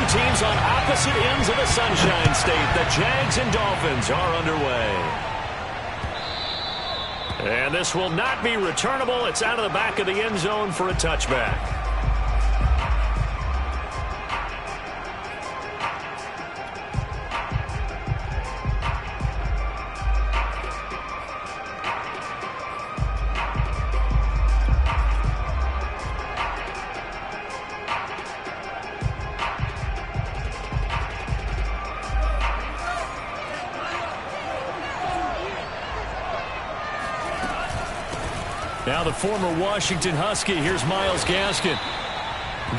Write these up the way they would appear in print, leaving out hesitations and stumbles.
teams on opposite ends of the Sunshine State. The Jags and Dolphins are underway. And this will not be returnable. It's out of the back of the end zone for a touchback. Now the former Washington Husky. Here's Myles Gaskin.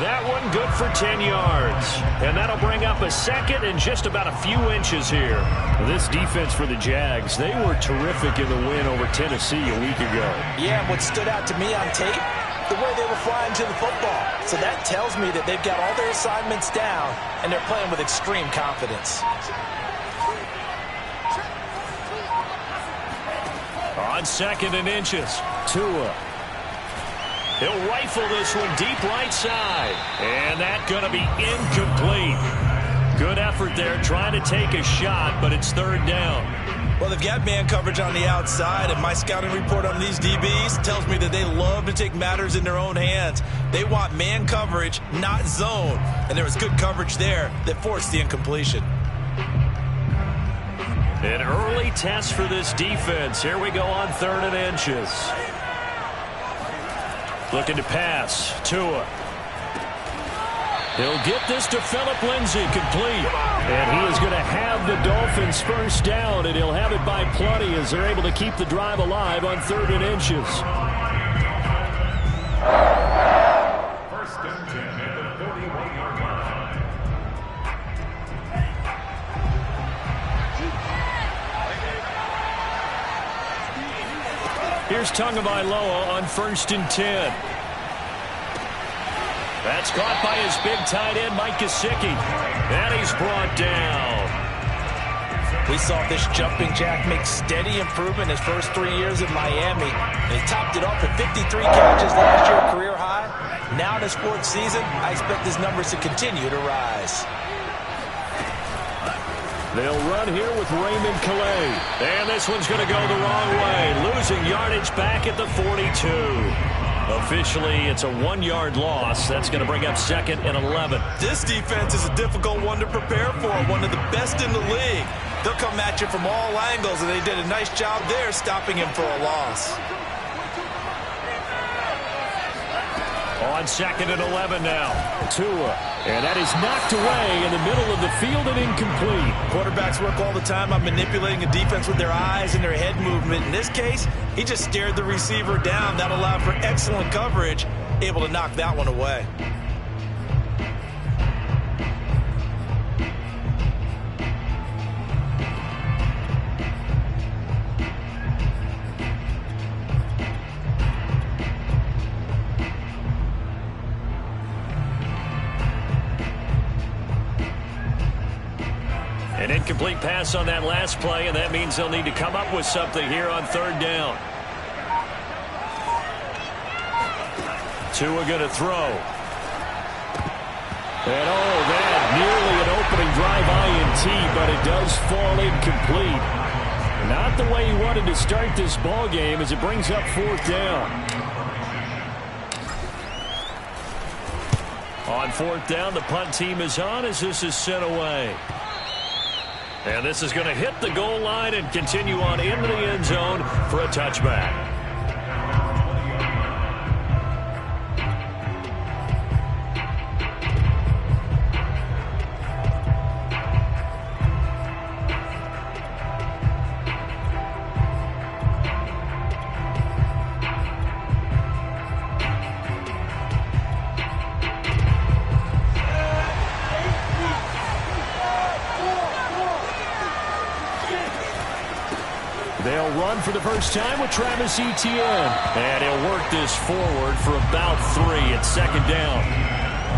That one good for 10 yards. And that'll bring up a second and just about a few inches here. This defense for the Jags, they were terrific in the win over Tennessee a week ago. Yeah, what stood out to me on tape, the way they were flying to the football. So that tells me that they've got all their assignments down, and they're playing with extreme confidence. On second and inches, Tua. He'll rifle this one deep right side. And that's going to be incomplete. Good effort there trying to take a shot, but it's third down. Well, they've got man coverage on the outside, and my scouting report on these DBs tells me that they love to take matters in their own hands. They want man coverage, not zone. And there was good coverage there that forced the incompletion. An early test for this defense. Here we go on third and inches. Looking to pass. Tua. He'll get this to Phillip Lindsay, complete. And he is going to have the Dolphins first down, and he'll have it by plenty as they're able to keep the drive alive on third and inches. First and 10 at the 41-yard line. Here's Tagovailoa on first and 10. That's caught by his big tight end, Mike Gesicki. And he's brought down. We saw this jumping jack make steady improvement his first 3 years in Miami. And he topped it off at 53 catches last year, career high. Now in his fourth season, I expect his numbers to continue to rise. They'll run here with Raymond Calais. And this one's going to go the wrong way. Losing yardage back at the 42. Officially, it's a 1-yard loss. That's going to bring up second and 11. This defense is a difficult one to prepare for. One of the best in the league. They'll come at you from all angles, and they did a nice job there stopping him for a loss. On second and 11 now. Tua. And that is knocked away in the middle of the field and incomplete. Quarterbacks work all the time on manipulating a defense with their eyes and their head movement. In this case, he just stared the receiver down. That allowed for excellent coverage, able to knock that one away. An incomplete pass on that last play, and that means they'll need to come up with something here on third down. Tua going to throw. And that nearly an opening drive INT, but it does fall incomplete. Not the way he wanted to start this ball game as it brings up fourth down. On fourth down, the punt team is on as this is sent away. And this is going to hit the goal line and continue on into the end zone for a touchback. They'll run for the first time with Travis Etienne. And he'll work this forward for about 3 at second down.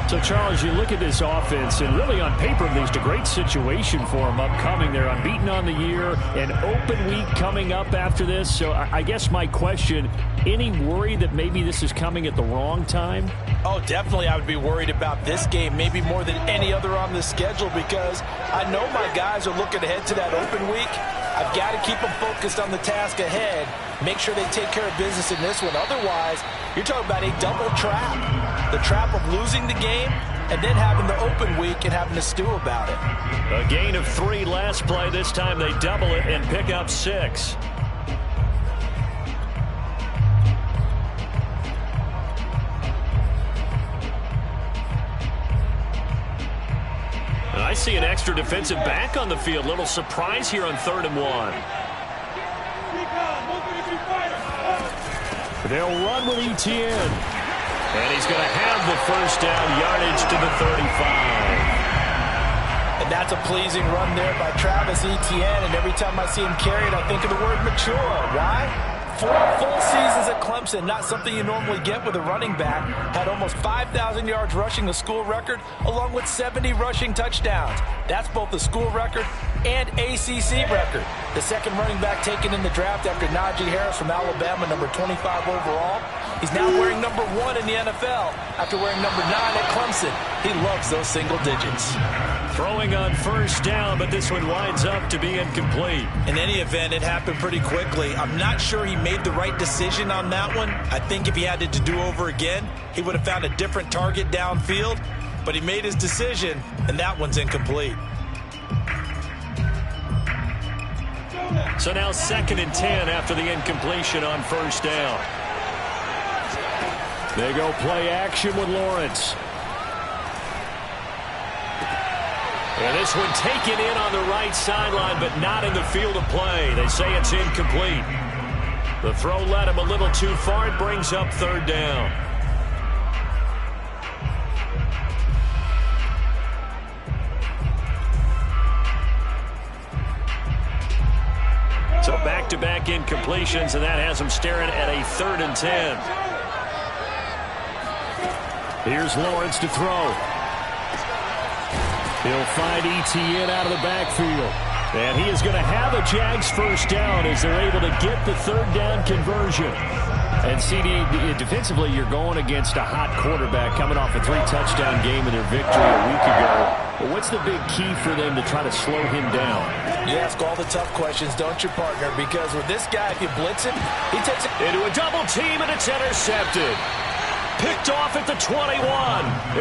So, Charles, you look at this offense, and really on paper, there's a great situation for them upcoming. They're unbeaten on the year, an open week coming up after this. So I guess my question, any worry that maybe this is coming at the wrong time? Oh, definitely I would be worried about this game, maybe more than any other on the schedule, because I know my guys are looking ahead to that open week. I've got to keep them focused on the task ahead, make sure they take care of business in this one. Otherwise, you're talking about a double trap. The trap of losing the game and then having the open week and having to stew about it. A gain of 3 last play. This time they double it and pick up 6. And I see an extra defensive back on the field. Little surprise here on 3rd and 1. They'll run with Etienne. And he's going to have the first down, yardage to the 35. And that's a pleasing run there by Travis Etienne. And every time I see him carry it, I think of the word mature. Why? 4 full seasons at Clemson, not something you normally get with a running back. Had almost 5,000 yards rushing, the school record, along with 70 rushing touchdowns. That's both the school record and ACC record. The second running back taken in the draft after Najee Harris from Alabama, number 25 overall. He's now wearing number 1 in the NFL after wearing number 9 at Clemson. He loves those single digits. Throwing on first down, but this one winds up to be incomplete. In any event, it happened pretty quickly. I'm not sure he made the right decision on that one. I think if he had it to do over again, he would have found a different target downfield. But he made his decision, and that one's incomplete. So now 2nd and 10 after the incompletion on first down. They go play action with Lawrence. And this one taken in on the right sideline, but not in the field of play. They say it's incomplete. The throw led him a little too far. It brings up 3rd down. So back-to-back incompletions, and that has him staring at a 3rd and 10. Here's Lawrence to throw. He'll find Etienne out of the backfield. And he is going to have a Jags first down as they're able to get the 3rd down conversion. And CD, defensively, you're going against a hot quarterback coming off a 3-touchdown game in their victory a week ago. But what's the big key for them to try to slow him down? You ask all the tough questions, don't you, partner? Because with this guy, if you blitz him, he takes it into a double team, and it's intercepted. Picked off at the 21.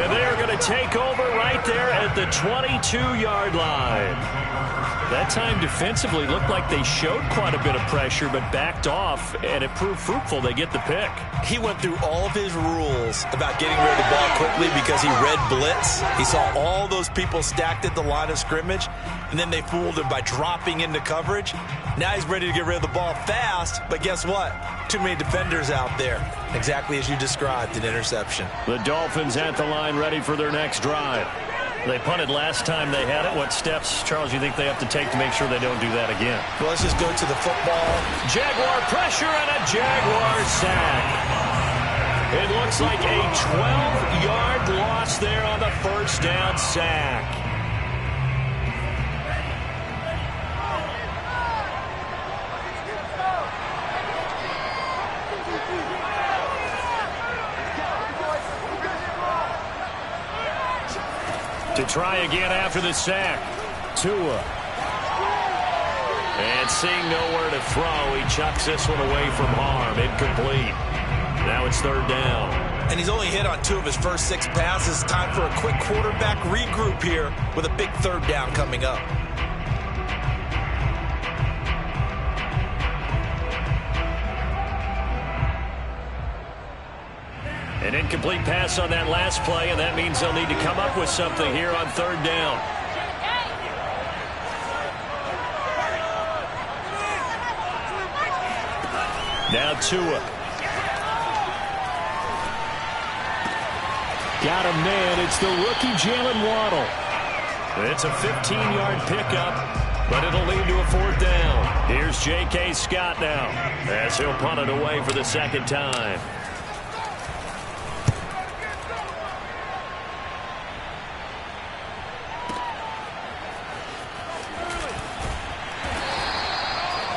And they're going to take over right there at the 22-yard line. That time defensively looked like they showed quite a bit of pressure, but backed off, and it proved fruitful. They get the pick. He went through all of his rules about getting rid of the ball quickly because he read blitz. He saw all those people stacked at the line of scrimmage, and then they fooled him by dropping into coverage. Now he's ready to get rid of the ball fast, but guess what? Too many defenders out there. Exactly as you described, an interception. The Dolphins at the line ready for their next drive. They punted last time they had it. What steps, Charles, you think they have to take to make sure they don't do that again? Well, let's just go to the football. Jaguar pressure and a Jaguar sack. It looks like a 12-yard loss there on the first down sack. To try again after the sack. Tua. And seeing nowhere to throw, he chucks this one away from harm. Incomplete. Now it's 3rd down. And he's only hit on 2 of his first 6 passes. Time for a quick quarterback regroup here with a big 3rd down coming up. An incomplete pass on that last play, and that means they'll need to come up with something here on 3rd down. Now Tua. Got him, man. It's the rookie Jalen Waddle. It's a 15-yard pickup, but it'll lead to a 4th down. Here's J.K. Scott now as he'll punt it away for the 2nd time.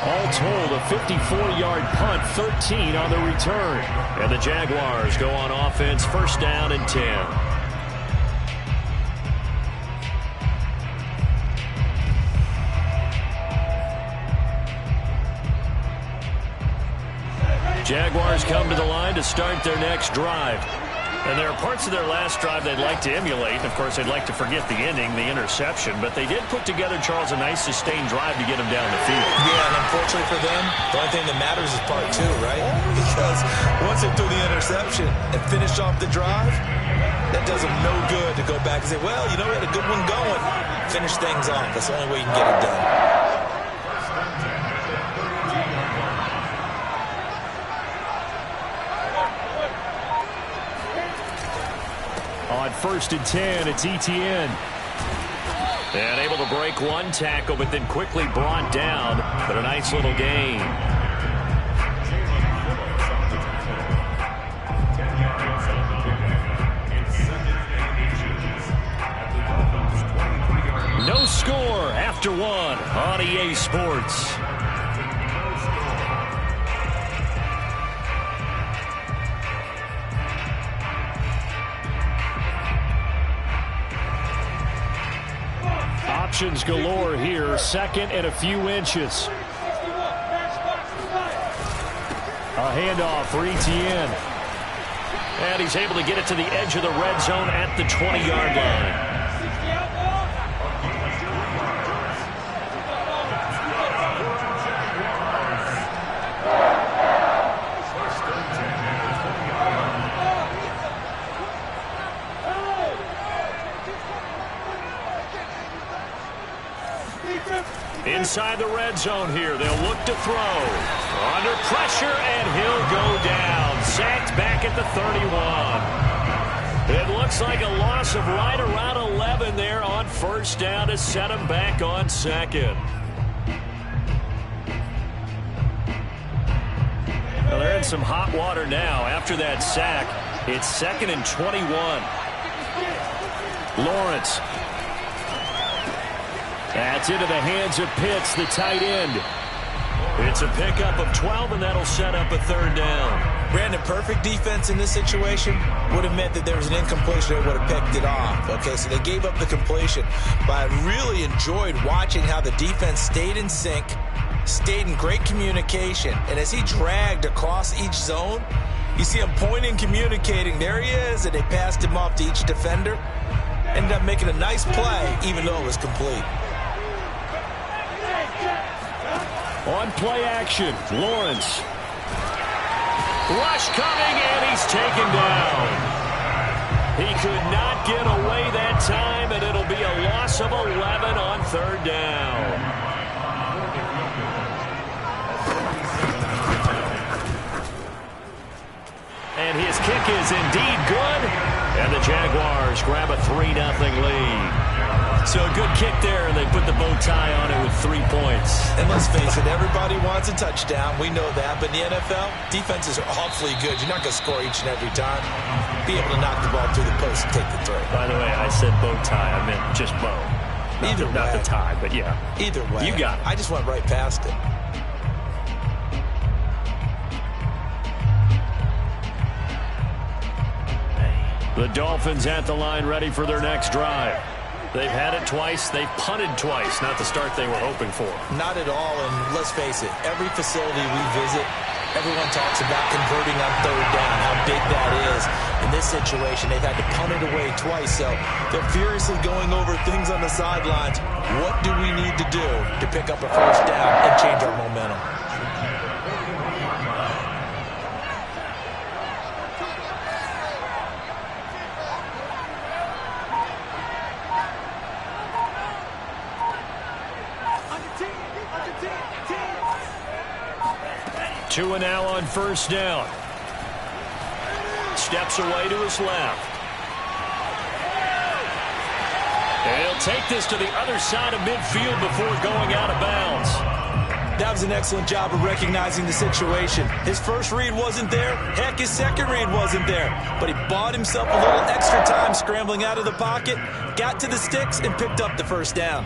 All told, a 54-yard punt, 13 on the return. And the Jaguars go on offense, first down and 10. Jaguars come to the line to start their next drive. And there are parts of their last drive they'd like to emulate. Of course, they'd like to forget the ending, the interception. But they did put together, Charles, a nice sustained drive to get them down the field. Yeah, and unfortunately for them, the only thing that matters is part two, right? Because once they threw the interception and finished off the drive, that does them no good to go back and say, well, you know, we had a good one going. Finish things off. That's the only way you can get it done. On first and 10, it's Etienne. And able to break one tackle, but then quickly brought down. But a nice little gain. No score after one on EA Sports. Options galore here. Second and a few inches. A handoff for Etienne. And he's able to get it to the edge of the red zone at the 20-yard line. Inside the red zone here. They'll look to throw. Under pressure, and he'll go down. Sacked back at the 31. It looks like a loss of right around 11 there on first down to set him back on second. Well, they're in some hot water now. After that sack, it's second and 21. Lawrence. That's into the hands of Pitts, the tight end. It's a pickup of 12, and that'll set up a third down. Brandon, perfect defense in this situation would have meant that there was an incompletion. They would have picked it off. Okay, so they gave up the completion. But I really enjoyed watching how the defense stayed in sync, stayed in great communication. And as he dragged across each zone, you see him pointing, communicating. There he is, and they passed him off to each defender. Ended up making a nice play, even though it was complete. On play action, Lawrence. Rush coming, and he's taken down. He could not get away that time, and it'll be a loss of 11 on third down. And his kick is indeed good, and the Jaguars grab a 3-0 lead. So a good kick there, and they put the bow tie on it with 3 points. And let's face it, everybody wants a touchdown. We know that. But in the NFL, defenses are awfully good. You're not going to score each and every time. Be able to knock the ball through the post and take the throw. By the way, I said bow tie. I meant just bow. Not the tie, but yeah. Either way. You got it. I just went right past it. The Dolphins at the line ready for their next drive. They've had it twice. They've punted twice. Not the start they were hoping for. Not at all, and let's face it, every facility we visit, everyone talks about converting on third down, how big that is. In this situation, they've had to punt it away twice, so they're furiously going over things on the sidelines. What do we need to do to pick up a first down and change our momentum? Tua now on first down. Steps away to his left. And he'll take this to the other side of midfield before going out of bounds. That was an excellent job of recognizing the situation. His first read wasn't there. Heck, his second read wasn't there. But he bought himself a little extra time scrambling out of the pocket, got to the sticks, and picked up the first down.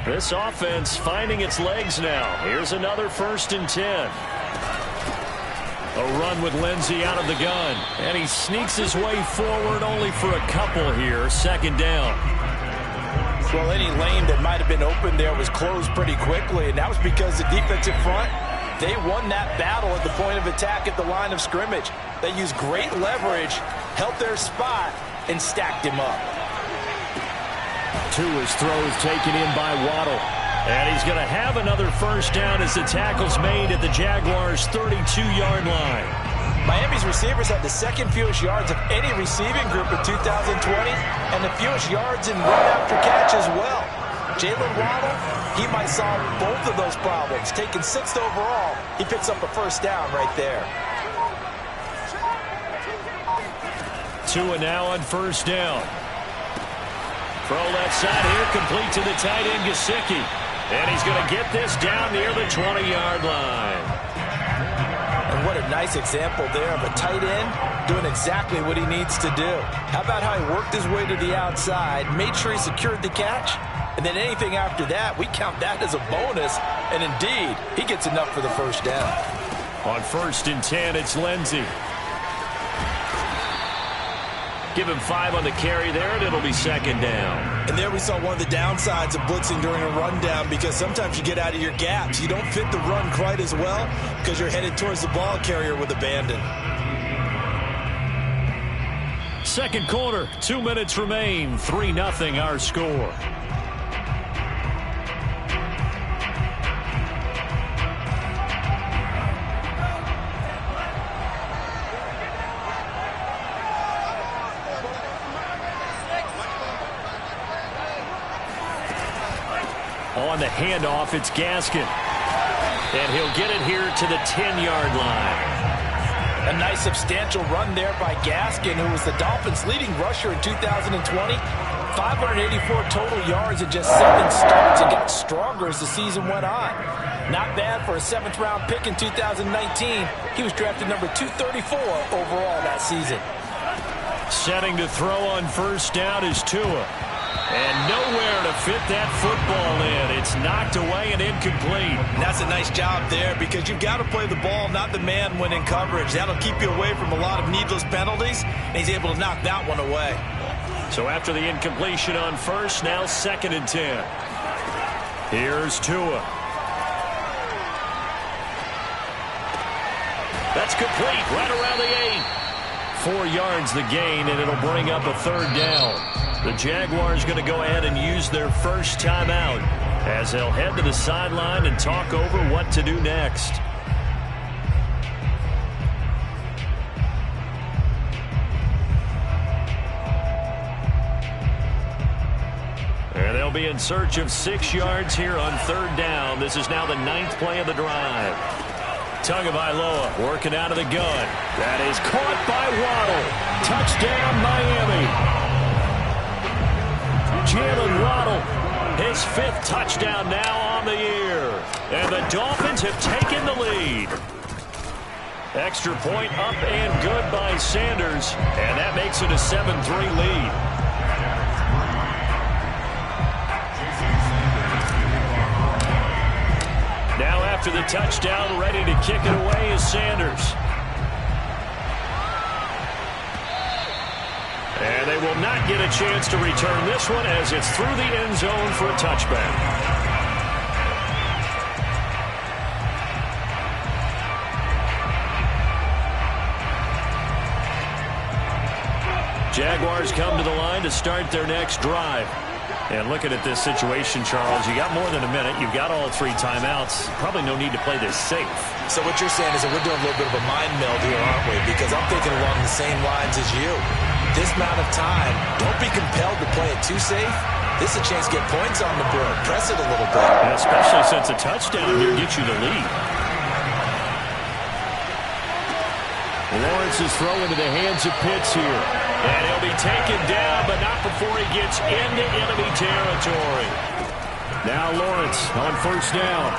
This offense finding its legs now. Here's another 1st and 10. A run with Lindsey out of the gun. And he sneaks his way forward only for a couple here. 2nd down. Well, any lane that might have been open there was closed pretty quickly, and that was because the defensive front, they won that battle at the point of attack at the line of scrimmage. They used great leverage, held their spot, and stacked him up. Tua's throws taken in by Waddle. And he's going to have another 1st down as the tackle's made at the Jaguars' 32-yard line. Miami's receivers had the 2nd fewest yards of any receiving group in 2020 and the fewest yards in run after catch as well. Jalen Waddle, he might solve both of those problems. Taking 6th overall, he picks up a 1st down right there. Tua now on 1st down. Throw left side here, complete to the tight end, Gesicki. And he's going to get this down near the 20-yard line. And what a nice example there of a tight end doing exactly what he needs to do. How about how he worked his way to the outside, made sure he secured the catch, and then anything after that, we count that as a bonus. And indeed, he gets enough for the 1st down. On 1st and 10, it's Lindsey. Give him 5 on the carry there, and it'll be 2nd down. And there we saw one of the downsides of blitzing during a rundown, because sometimes you get out of your gaps. You don't fit the run quite as well because you're headed towards the ball carrier with abandon. 2nd quarter, 2 minutes remain. 3-0 our score. On the handoff, it's Gaskin. And he'll get it here to the 10-yard line. A nice substantial run there by Gaskin, who was the Dolphins' leading rusher in 2020. 584 total yards in just 7 starts, and got stronger as the season went on. Not bad for a 7th-round pick in 2019. He was drafted number 234 overall that season. Setting to throw on 1st down is Tua. And nowhere to fit that football in. It's knocked away and incomplete. And that's a nice job there, because you've got to play the ball, not the man when in coverage. That'll keep you away from a lot of needless penalties, and he's able to knock that one away. So after the incompletion on 1st, now 2nd and 10. Here's Tua. That's complete, right around the 8. 4 yards the gain, and it'll bring up a 3rd down. The Jaguars going to go ahead and use their first timeout as they'll head to the sideline and talk over what to do next. And they'll be in search of 6 yards here on 3rd down. This is now the 9th play of the drive. Tagovailoa working out of the gun. That is caught by Waddle. Touchdown, Miami. Jalen Waddle, his 5th touchdown now on the year. And the Dolphins have taken the lead. Extra point up and good by Sanders. And that makes it a 7-3 lead. Now after the touchdown, ready to kick it away is Sanders. And they will not get a chance to return this one as it's through the end zone for a touchback. Jaguars come to the line to start their next drive. And looking at this situation, Charles, you got more than a minute. You've got all 3 timeouts. Probably no need to play this safe. So what you're saying is that we're doing a little bit of a mind meld here, aren't we? Because I'm thinking along the same lines as you. This amount of time, don't be compelled to play it too safe. This is a chance to get points on the board. Press it a little bit. And especially since a touchdown here gets you the lead. Lawrence is thrown into the hands of Pitts here. And he'll be taken down, but not before he gets into enemy territory. Now Lawrence on 1st down.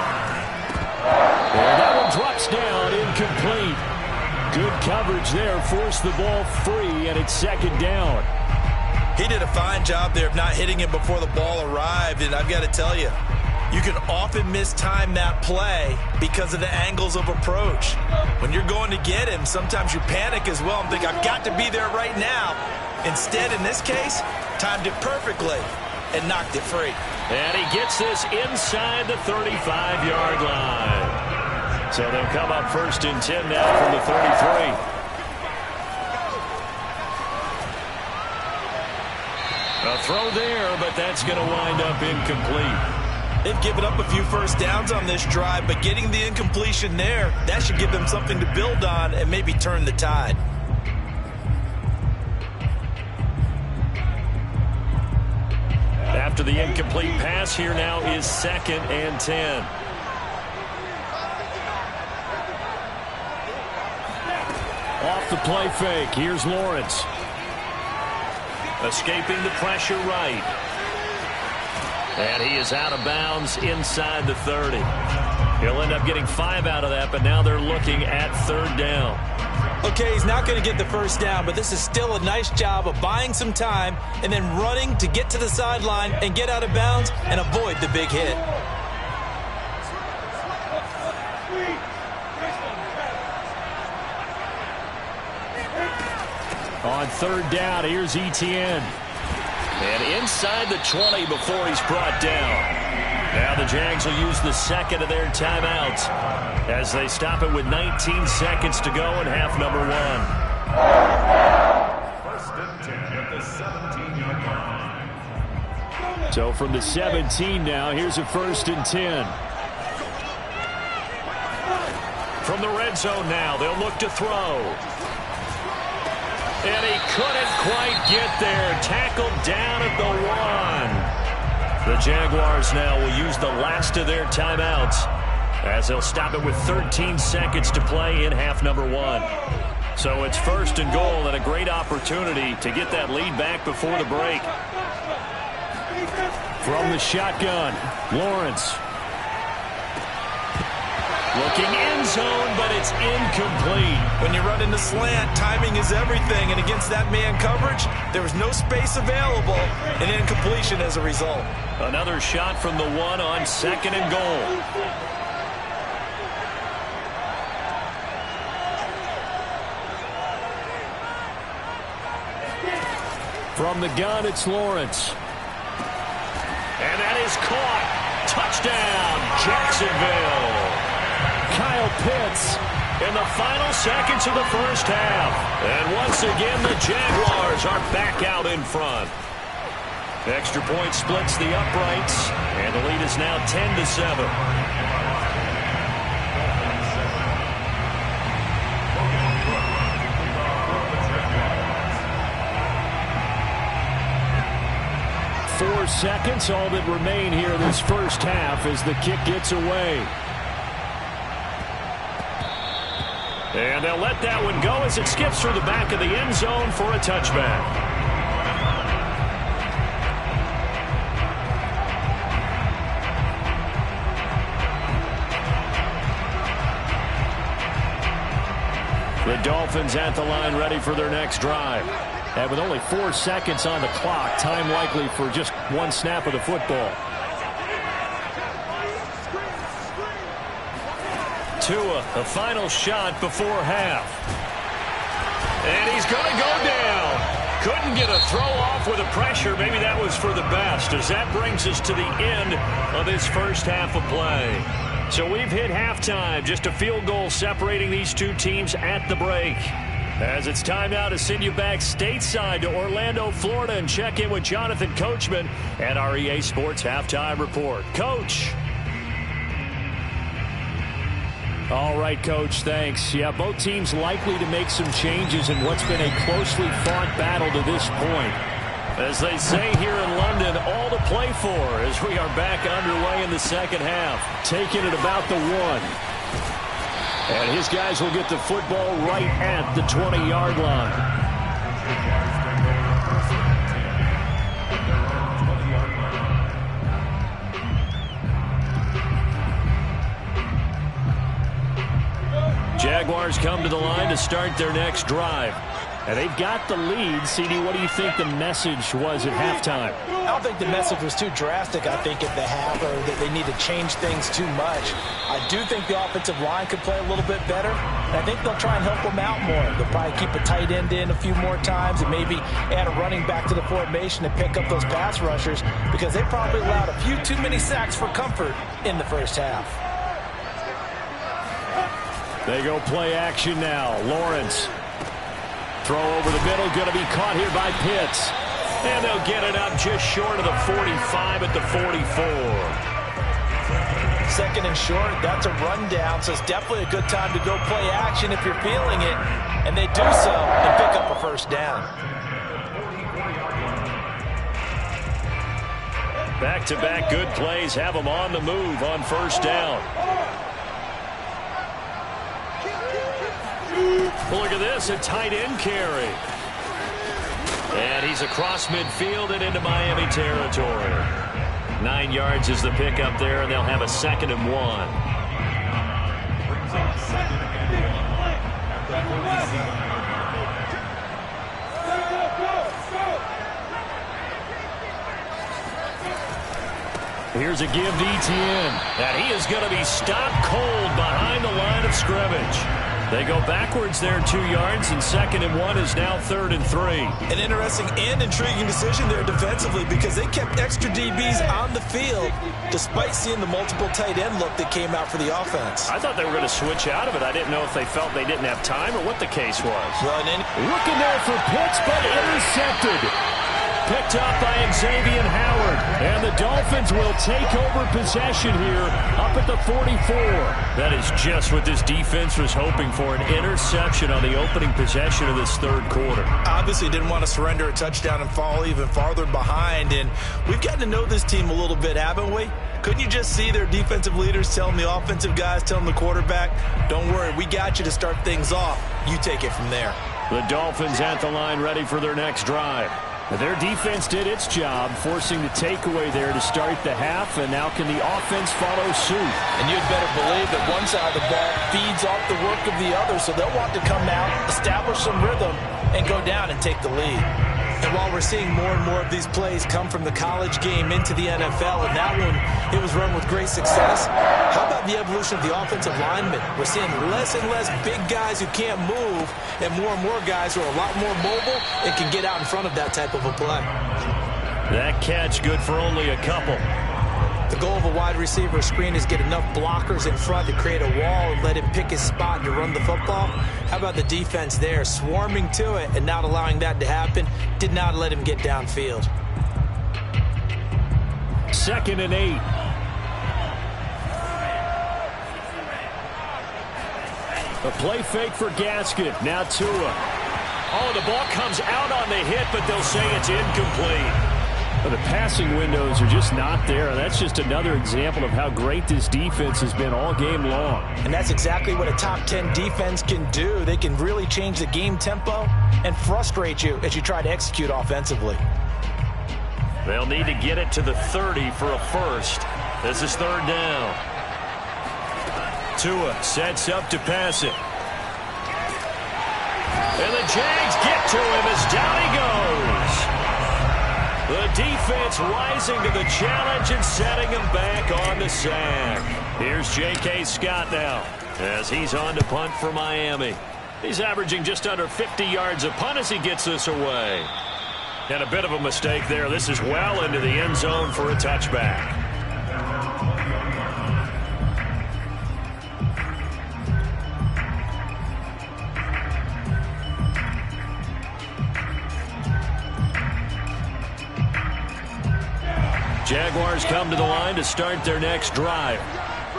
And that one drops down, incomplete. Good coverage there, forced the ball free, and it's second down. He did a fine job there of not hitting it before the ball arrived, and I've got to tell you, you can often mistime that play because of the angles of approach. When you're going to get him, sometimes you panic as well and think, I've got to be there right now. Instead, in this case, timed it perfectly and knocked it free. And he gets this inside the 35-yard line. So they'll come up first and 10 now from the 33. A throw there, but that's going to wind up incomplete. They've given up a few first downs on this drive, but getting the incompletion there, that should give them something to build on and maybe turn the tide. After the incomplete pass, here now is 2nd and 10. Off the play fake, here's Lawrence. Escaping the pressure right. And he is out of bounds inside the 30. He'll end up getting 5 out of that, but now they're looking at 3rd down. Okay, he's not going to get the first down, but this is still a nice job of buying some time and then running to get to the sideline and get out of bounds and avoid the big hit. On 3rd down, here's Etienne. And inside the 20 before he's brought down. Now the Jags will use the second of their timeouts as they stop it with 19 seconds to go in half number 1. 1st and 10 at the 17-yard line. So from the 17 now, here's a 1st and 10. From the red zone now, they'll look to throw. And he couldn't quite get there. Tackled down at the 1. The Jaguars now will use the last of their timeouts as they'll stop it with 13 seconds to play in half number 1. So it's 1st and goal and a great opportunity to get that lead back before the break. From the shotgun, Lawrence. Looking end zone, but it's incomplete. When you run into slant, timing is everything, and against that man coverage, there was no space available, and incompletion as a result. Another shot from the 1 on 2nd and goal. From the gun, it's Lawrence. And that is caught. Touchdown, Jacksonville. Kyle Pitts in the final seconds of the first half. And once again, the Jaguars are back out in front. Extra point splits the uprights, and the lead is now 10-7. Four seconds, all that remain here this first half as the kick gets away. And they'll let that one go as it skips through the back of the end zone for a touchback. The Dolphins at the line ready for their next drive. And with only 4 seconds on the clock, time likely for just one snap of the football. Tua, a final shot before half. And he's going to go down. Couldn't get a throw off with the pressure. Maybe that was for the best, as that brings us to the end of this first half of play. So we've hit halftime, just a field goal separating these two teams at the break. As it's time now to send you back stateside to Orlando, Florida, and check in with Jonathan Coachman at our EA Sports Halftime Report. Coach. All right, Coach, thanks. Yeah, both teams likely to make some changes in what's been a closely fought battle to this point. As they say here in London, all to play for as we are back underway in the second half. Taking it about the 1. And his guys will get the football right at the 20-yard line. Jaguars come to the line to start their next drive. And they've got the lead. CD, what do you think the message was at halftime? I don't think the message was too drastic, I think, at the half, or that they need to change things too much. I do think the offensive line could play a little bit better. And I think they'll try and help them out more. They'll probably keep a tight end in a few more times and maybe add a running back to the formation to pick up those pass rushers, because they probably allowed a few too many sacks for comfort in the first half. They go play action now. Lawrence. Throw over the middle, going to be caught here by Pitts. And they'll get it up just short of the 45 at the 44. Second and short, that's a rundown, so it's definitely a good time to go play action if you're feeling it. And they do so and pick up a first down. Back-to-back good plays have them on the move on first down. Look at this, a tight end carry. And he's across midfield and into Miami territory. 9 yards is the pickup there, and they'll have a 2nd and 1. Here's a give to Etienne. And he is going to be stopped cold behind the line of scrimmage. They go backwards there 2 yards, and 2nd and 1 is now 3rd and 3. An interesting and intriguing decision there defensively, because they kept extra DBs on the field despite seeing the multiple tight end look that came out for the offense. I thought they were going to switch out of it. I didn't know if they felt they didn't have time or what the case was. Well, looking there for Pitts, but intercepted. Picked up by Xavier Howard. And the Dolphins will take over possession here up at the 44. That is just what this defense was hoping for, an interception on the opening possession of this third quarter. Obviously didn't want to surrender a touchdown and fall even farther behind. And we've gotten to know this team a little bit, haven't we? Couldn't you just see their defensive leaders telling the offensive guys, telling the quarterback, don't worry, we got you to start things off. You take it from there. The Dolphins at the line ready for their next drive. Their defense did its job, forcing the takeaway there to start the half, and now can the offense follow suit? And you'd better believe that one side of the ball feeds off the work of the other, so they'll want to come out, establish some rhythm, and go down and take the lead. And while we're seeing more and more of these plays come from the college game into the NFL, and that one, it was run with great success, how about the evolution of the offensive linemen? We're seeing less and less big guys who can't move, and more guys who are a lot more mobile and can get out in front of that type of a play. That catch good for only a couple. The goal of a wide receiver screen is get enough blockers in front to create a wall and let him pick his spot to run the football. How about the defense there, swarming to it and not allowing that to happen? Did not let him get downfield. 2nd and 8. A play fake for Gaskin. Now Tua. Oh, the ball comes out on the hit, but they'll say it's incomplete. But the passing windows are just not there. And that's just another example of how great this defense has been all game long. And that's exactly what a top 10 defense can do. They can really change the game tempo and frustrate you as you try to execute offensively. They'll need to get it to the 30 for a first. This is 3rd down. Tua sets up to pass it. And the Jags get to him as down he goes. The defense rising to the challenge and setting him back on the sack. Here's J.K. Scott now as he's on to punt for Miami. He's averaging just under 50 yards a punt as he gets this away. And a bit of a mistake there. This is well into the end zone for a touchback. Jaguars come to the line to start their next drive.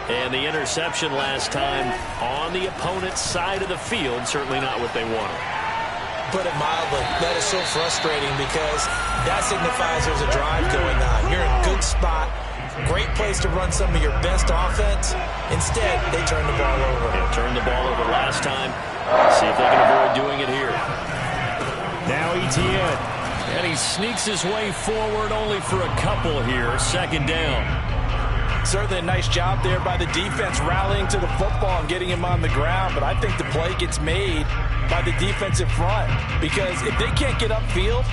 And the interception last time on the opponent's side of the field, certainly not what they wanted. Put it mildly, that is so frustrating because that signifies there's a drive going on. You're in a good spot, great place to run some of your best offense. Instead, they turn the ball over. They turned the ball over last time. See if they can avoid doing it here. Now Etienne. And he sneaks his way forward only for a couple here. 2nd down. Certainly a nice job there by the defense rallying to the football and getting him on the ground, but I think the play gets made by the defensive front because if they can't get upfield,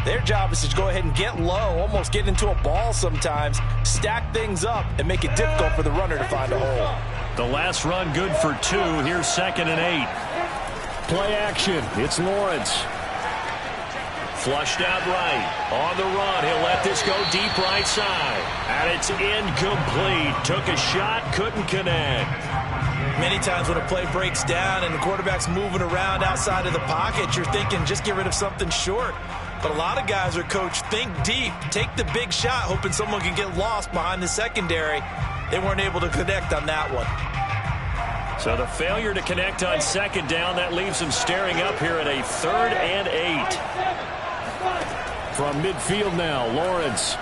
their job is to go ahead and get low, almost get into a ball sometimes, stack things up, and make it difficult for the runner to find a hole. The last run good for 2. Here's 2nd and 8. Play action. It's Lawrence. Flushed out right. On the run. He'll let this go deep right side. And it's incomplete. Took a shot, couldn't connect. Many times when a play breaks down and the quarterback's moving around outside of the pocket, you're thinking just get rid of something short. But a lot of guys are coached, think deep, take the big shot, hoping someone can get lost behind the secondary. They weren't able to connect on that one. So the failure to connect on 2nd down, that leaves them staring up here at a 3rd and 8. From midfield now, Lawrence.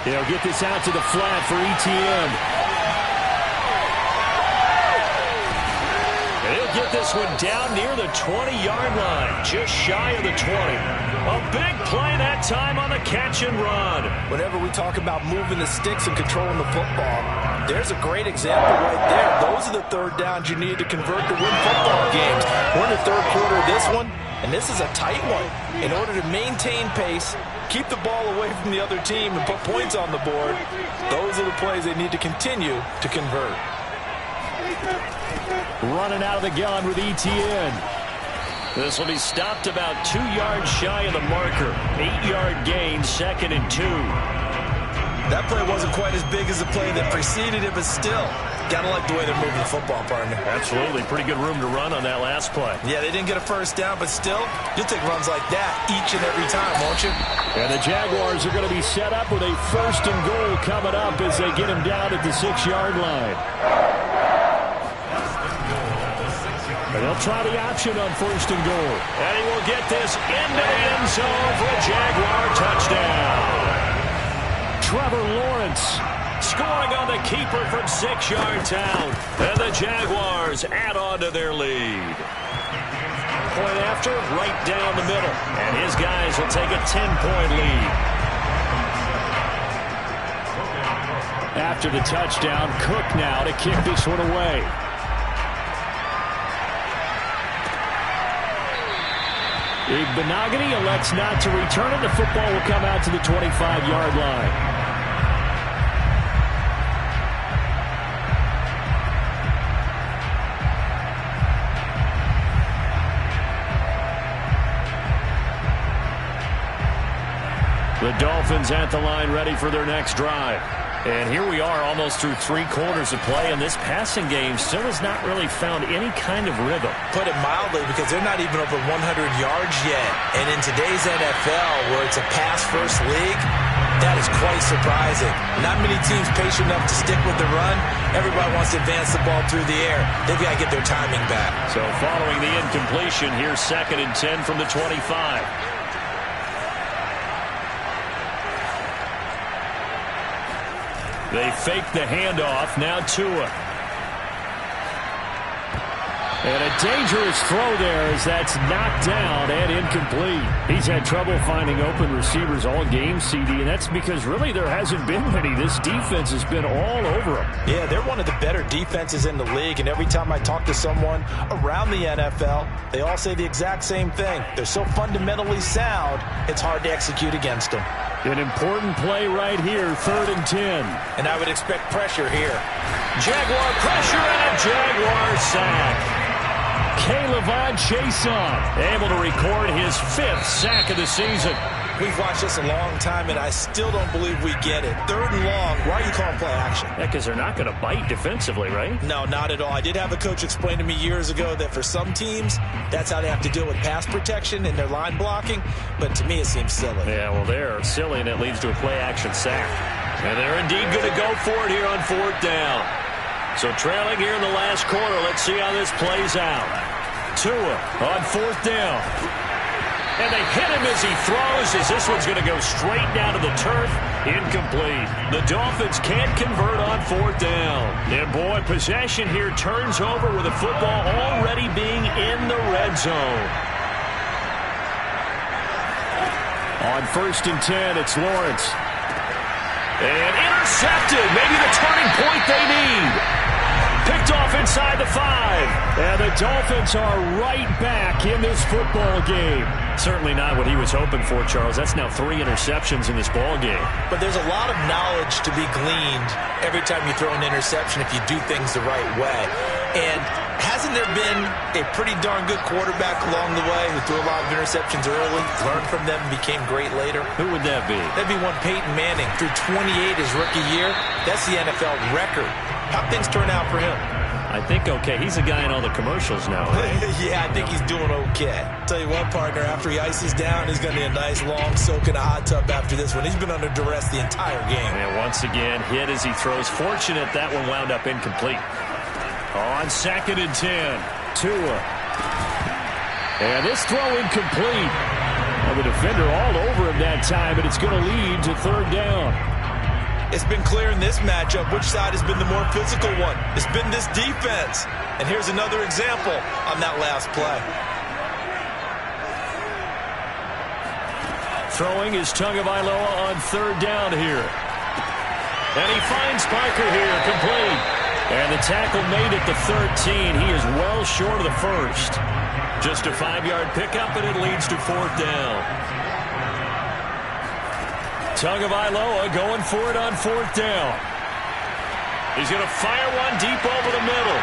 They'll get this out to the flat for ETN. He'll get this one down near the 20-yard line, just shy of the 20. A big play that time on the catch and run. Whenever we talk about moving the sticks and controlling the football, there's a great example right there. Those are the 3rd downs you need to convert to win football games. We're in the 3rd quarter of this one, and this is a tight one. In order to maintain pace, keep the ball away from the other team, and put points on the board, those are the plays they need to continue to convert. Running out of the gun with ETN. This will be stopped about 2 yards shy of the marker. 8-yard gain, 2nd and 2. That play wasn't quite as big as the play that preceded it, but still, gotta like the way they're moving the football, partner. Absolutely. Pretty good room to run on that last play. Yeah, they didn't get a 1st down, but still, you'll take runs like that each and every time, won't you? And the Jaguars are going to be set up with a 1st and goal coming up as they get him down at the 6-yard line. And they'll try the option on 1st and goal. And he will get this into the end zone for a Jaguar touchdown. Trevor Lawrence scoring on the keeper from 6 yards out. And the Jaguars add on to their lead. Point after, right down the middle. And his guys will take a 10-point lead. After the touchdown, Cook now to kick this one away. Benogany elects not to return it. The football will come out to the 25-yard line. The Dolphins at the line ready for their next drive. And here we are almost through 3 quarters of play, and this passing game still has not really found any kind of rhythm. Put it mildly, because they're not even over 100 yards yet. And in today's NFL, where it's a pass-first league, that is quite surprising. Not many teams patient enough to stick with the run. Everybody wants to advance the ball through the air. They've got to get their timing back. So following the incompletion, here's 2nd and 10 from the 25. They fake the handoff. Now Tua. And a dangerous throw there as that's knocked down and incomplete. He's had trouble finding open receivers all game, CD, and that's because really there hasn't been many. This defense has been all over them. Yeah, they're one of the better defenses in the league, and every time I talk to someone around the NFL, they all say the exact same thing. They're so fundamentally sound, it's hard to execute against them. An important play right here, 3rd and 10. And I would expect pressure here. Jaguar pressure and a Jaguar sack. K'Lavon Chaisson able to record his 5th sack of the season. We've watched this a long time, and I still don't believe we get it. 3rd and long, why are you calling play action? Yeah, because they're not going to bite defensively, right? No, not at all. I did have a coach explain to me years ago that for some teams, that's how they have to deal with pass protection and their line blocking. But to me, it seems silly. Yeah, well, they're silly, and it leads to a play action sack. And they're indeed going to go for it here on 4th down. So trailing here in the last quarter, let's see how this plays out. Tua on 4th down. And they hit him as he throws, as this one's going to go straight down to the turf. Incomplete. The Dolphins can't convert on 4th down. And boy, possession here turns over with the football already being in the red zone. On 1st and 10, it's Lawrence. And intercepted. Maybe the turning point they need. Picked off inside the 5. And the Dolphins are right back in this football game. Certainly not what he was hoping for, Charles. That's now 3 interceptions in this ball game. But there's a lot of knowledge to be gleaned every time you throw an interception if you do things the right way. And hasn't there been a pretty darn good quarterback along the way who threw a lot of interceptions early, learned from them, and became great later? Who would that be? That'd be one Peyton Manning. Threw 28 his rookie year. That's the NFL record. How'd things turn out for him? I think okay. He's a guy in all the commercials now. Yeah, I think he's doing okay. Tell you what, partner, after he ices down, he's going to need a nice long soak in a hot tub after this one. He's been under duress the entire game. And once again, hit as he throws. Fortunate that one wound up incomplete. On 2nd and 10, Tua. And this throw incomplete. Well, the defender all over him that time, and it's going to lead to 3rd down. It's been clear in this matchup which side has been the more physical one. It's been this defense. And here's another example on that last play. Throwing is Tagovailoa on 3rd down here. And he finds Parker here, complete. And the tackle made at the 13. He is well short of the 1st. Just a 5-yard pickup, and it leads to 4th down. Tagovailoa going for it on 4th down. He's going to fire one deep over the middle.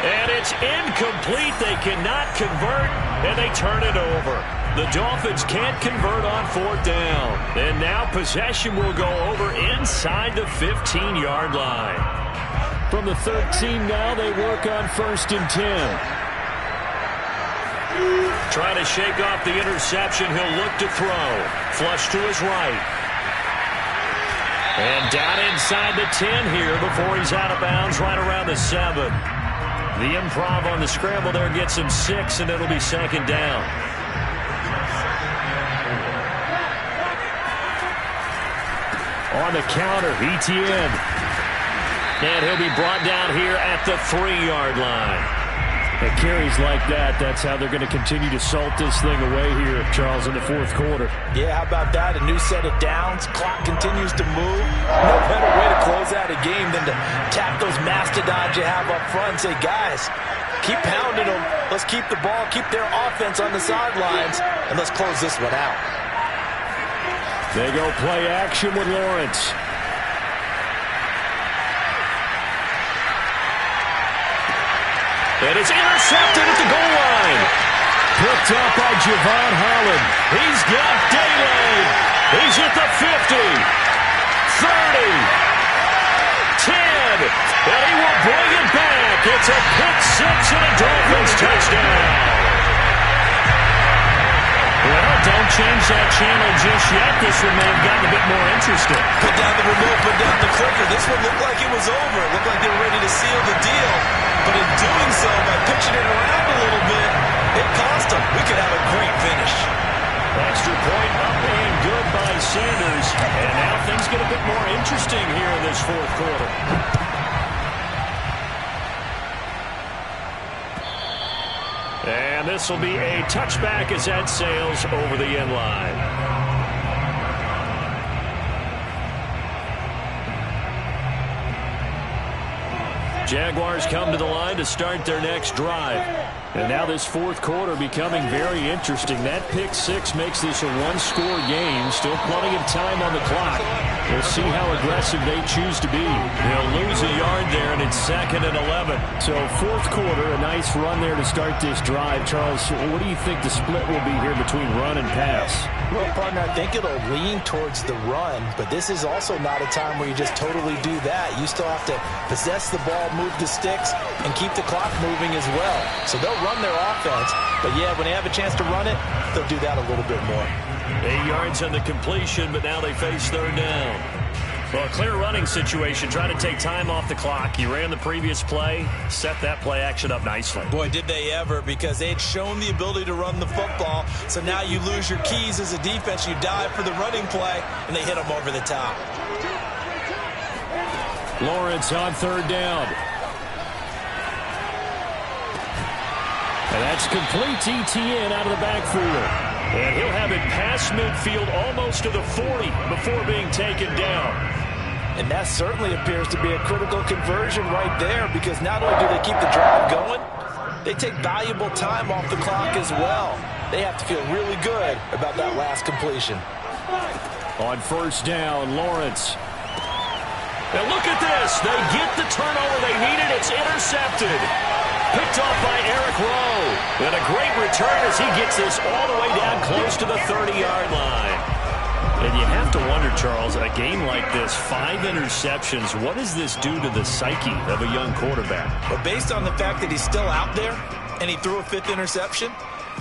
And it's incomplete. They cannot convert, and they turn it over. The Dolphins can't convert on 4th down. And now possession will go over inside the 15-yard line. From the 13 now, they work on 1st and 10. Trying to shake off the interception. He'll look to throw. Flush to his right. And down inside the 10 here before he's out of bounds right around the 7. The improv on the scramble there gets him 6, and it'll be 2nd down. On the counter, Etienne. And he'll be brought down here at the 3-yard line. And carries like that, that's how they're going to continue to salt this thing away here, Charles, in the 4th quarter. Yeah, how about that? A new set of downs. Clock continues to move. No better way to close out a game than to tap those mastodons you have up front and say, guys, keep pounding them. Let's keep the ball, keep their offense on the sidelines, and let's close this one out. They go play action with Lawrence. And it's intercepted at the goal line. Picked up by Javon Holland. He's got daylight. He's at the 50, 30, 10, and he will bring it back. It's a pick 6 and a Dolphins touchdown. Well, don't change that channel just yet. This one may have gotten a bit more interesting. Put down the remote, put down the clicker. This one looked like it was over. It looked like they were ready to seal the deal. But in doing so, by pitching it around a little bit, it cost them. We could have a great finish. Extra point up and good by Sanders. And now things get a bit more interesting here in this 4th quarter. And this will be a touchback as that sails over the end line. Jaguars come to the line to start their next drive. And now this 4th quarter becoming very interesting. That pick 6 makes this a 1-score game. Still plenty of time on the clock. We'll see how aggressive they choose to be. They'll lose a yard there, and it's 2nd and 11. So 4th quarter, a nice run there to start this drive. Charles, what do you think the split will be here between run and pass? Well, partner, I think it'll lean towards the run, but this is also not a time where you just totally do that. You still have to possess the ball, move the sticks, and keep the clock moving as well. So they'll run their offense, but yeah, when they have a chance to run it, they'll do that a little bit more. 8 yards on the completion, but now they face 3rd down. Well, a clear running situation. Try to take time off the clock. You ran the previous play, set that play action up nicely. Boy, did they ever, because they'd shown the ability to run the football. So now you lose your keys as a defense. You dive for the running play, and they hit them over the top. Lawrence on 3rd down. And that's complete to Etienne out of the backfield. And he'll have it past midfield almost to the 40 before being taken down. And that certainly appears to be a critical conversion right there, because not only do they keep the drive going, they take valuable time off the clock as well. They have to feel really good about that last completion. On first down, Lawrence. And look at this. They get the turnover they needed. It's intercepted. Picked off by Eric Rowe. And a great return as he gets this all the way down close to the 30-yard line. And you have to wonder, Charles, a game like this, 5 interceptions, what does this do to the psyche of a young quarterback? But based on the fact that he's still out there and he threw a 5th interception,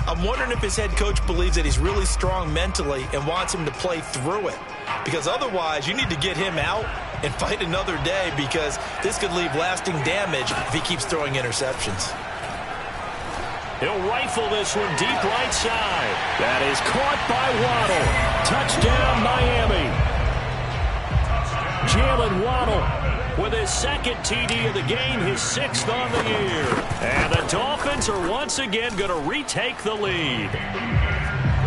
I'm wondering if his head coach believes that he's really strong mentally and wants him to play through it. Because otherwise, you need to get him out and fight another day, because this could leave lasting damage if he keeps throwing interceptions. He'll rifle this one deep right side. That is caught by Waddle. Touchdown, Miami. Jalen Waddle with his 2nd TD of the game, his 6th on the year. And the Dolphins are once again going to retake the lead.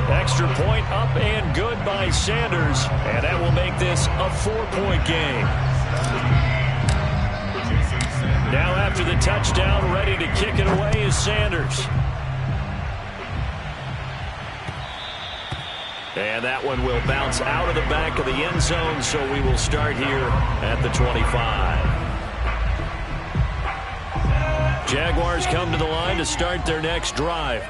Extra point up and good by Sanders, and that will make this a 4-point game. Now after the touchdown, ready to kick it away is Sanders. And that one will bounce out of the back of the end zone, so we will start here at the 25. Jaguars come to the line to start their next drive.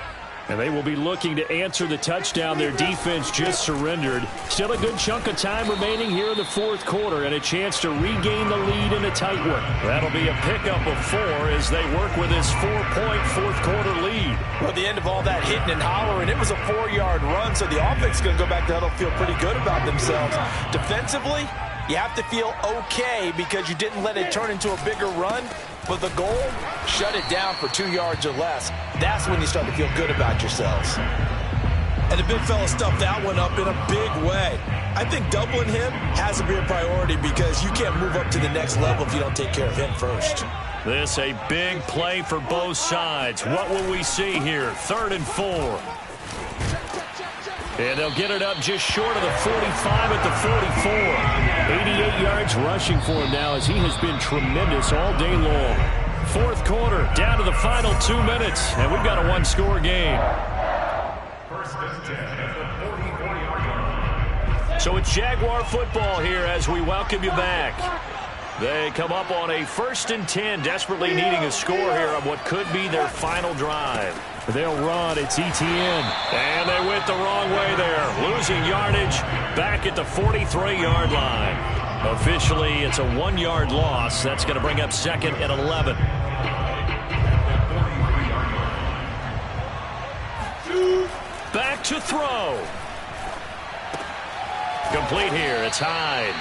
And they will be looking to answer the touchdown their defense just surrendered. Still a good chunk of time remaining here in the 4th quarter, and a chance to regain the lead in a tight one. That'll be a pickup of 4 as they work with this 4-point 4th quarter lead. Well, at the end of all that hitting and hollering, it was a 4-yard run, so the offense is going to go back to huddle, feel pretty good about themselves. Defensively, you have to feel okay because you didn't let it turn into a bigger run. But the goal, shut it down for 2 yards or less. That's when you start to feel good about yourselves. And the big fella stuffed that one up in a big way. I think doubling him has to be a priority, because you can't move up to the next level if you don't take care of him first. This a big play for both sides. What will we see here? 3rd and 4. And they'll get it up just short of the 45 at the 44. 88 yards rushing for him now, as he has been tremendous all day long. 4th quarter, down to the final 2 minutes, and we've got a 1-score game. So it's Jaguar football here as we welcome you back. They come up on a 1st and 10, desperately needing a score here on what could be their final drive. They'll run. It's Etienne. And they went the wrong way there. Losing yardage back at the 43-yard line. Officially, it's a 1-yard loss. That's going to bring up 2nd and 11. Back to throw. Complete here. It's Hyde.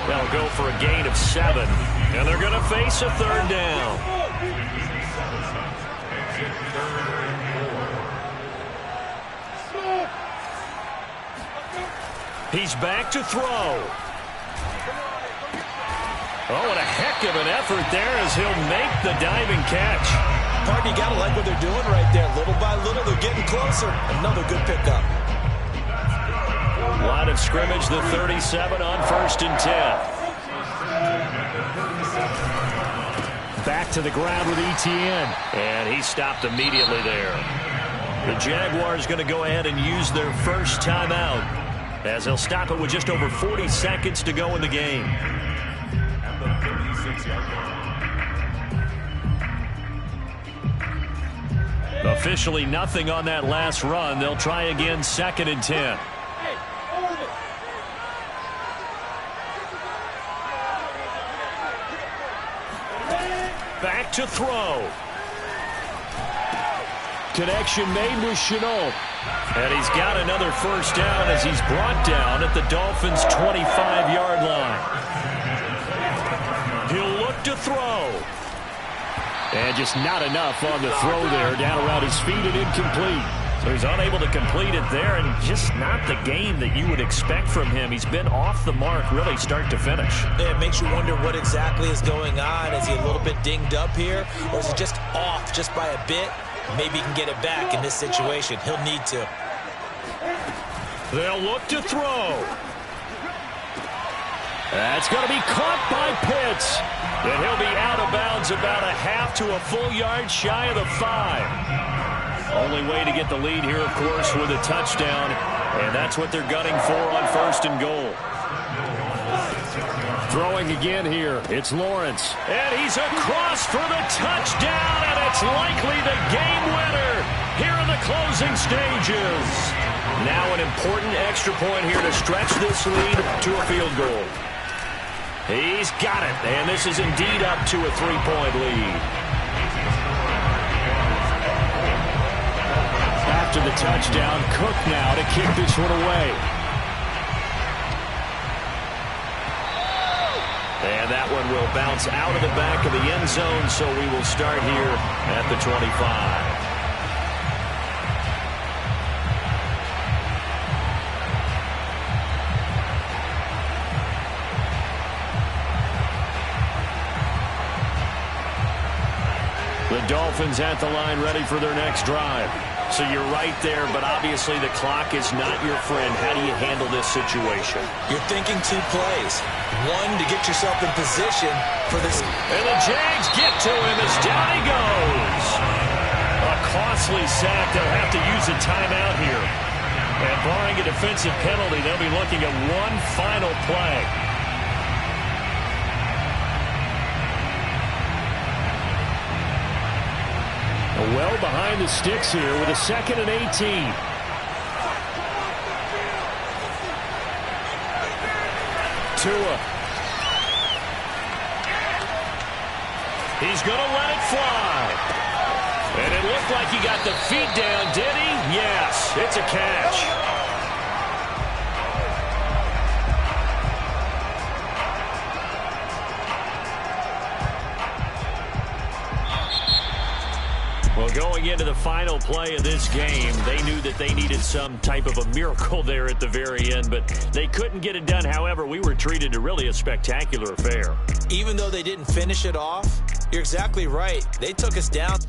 They'll go for a gain of 7. And they're going to face a 3rd down. He's back to throw. Oh, and a heck of an effort there as he'll make the diving catch. Partner, you got to like what they're doing right there. Little by little, they're getting closer. Another good pickup. Line of scrimmage, the 37 on 1st and 10. Back to the ground with Etienne. And he stopped immediately there. The Jaguars going to go ahead and use their first timeout, as they'll stop it with just over 40 seconds to go in the game. Officially nothing on that last run. They'll try again, 2nd and 10. Back to throw. Connection made with Chenault. And he's got another first down as he's brought down at the Dolphins' 25-yard line. He'll look to throw. And just not enough on the throw there. Down around his feet and incomplete. So he's unable to complete it there, and just not the game that you would expect from him. He's been off the mark really start to finish. Yeah, it makes you wonder what exactly is going on. Is he a little bit dinged up here, or is he just off just by a bit? Maybe he can get it back in this situation. He'll need to. They'll look to throw. That's going to be caught by Pitts. And he'll be out of bounds about a half to a full yard shy of the 5. Only way to get the lead here, of course, with a touchdown. And that's what they're gunning for on 1st and goal. Throwing again here, it's Lawrence. And he's across for the touchdown, and it's likely the game winner here in the closing stages. Now an important extra point here to stretch this lead to a field goal. He's got it, and this is indeed up to a 3-point lead. After the touchdown, Cook now to kick this one away. And that one will bounce out of the back of the end zone, so we will start here at the 25. The Dolphins at the line ready for their next drive. So you're right there, but obviously the clock is not your friend. How do you handle this situation? You're thinking 2 plays. One, to get yourself in position for this. And the Jags get to him as down he goes. A costly sack. They'll have to use a timeout here. And barring a defensive penalty, they'll be looking at one final play. Well behind the sticks here with a 2nd and 18. Tua. He's going to let it fly. And it looked like he got the feet down, did he? Yes, it's a catch. Well, going into the final play of this game, they knew that they needed some type of a miracle there at the very end, but they couldn't get it done. However, we were treated to really a spectacular affair. Even though they didn't finish it off, you're exactly right. They took us down.